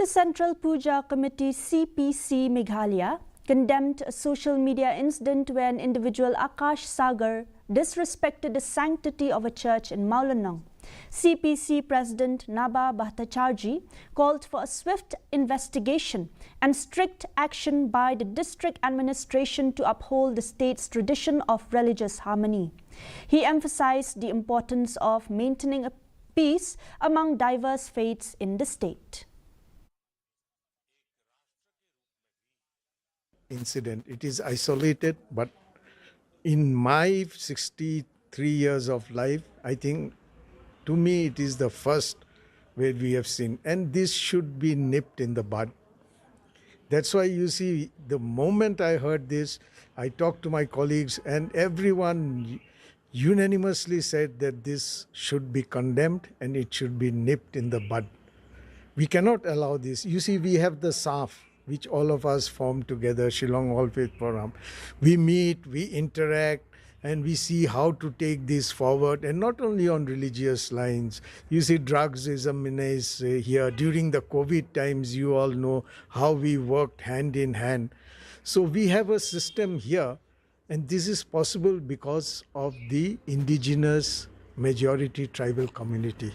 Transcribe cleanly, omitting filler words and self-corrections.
The Central Puja Committee CPC Meghalaya condemned a social media incident where an individual Akash Sagar disrespected the sanctity of a church in Mawlynnong. CPC President Naba Bhattacharjee called for a swift investigation and strict action by the district administration to uphold the state's tradition of religious harmony. He emphasized the importance of maintaining a peace among diverse faiths in the state. Incident. It is isolated, but in my 63 years of life, I think to me it is the first where we have seen, and this should be nipped in the bud. That's why you see, the moment I heard this, I talked to my colleagues and everyone unanimously said that this should be condemned and it should be nipped in the bud. We cannot allow this. You see, we have the SAF, which all of us form together, Shillong All Faith Forum. We meet, we interact, and we see how to take this forward, and not only on religious lines. You see, drugs is a menace here. During the COVID times, you all know how we worked hand in hand. So we have a system here, and this is possible because of the indigenous majority tribal community.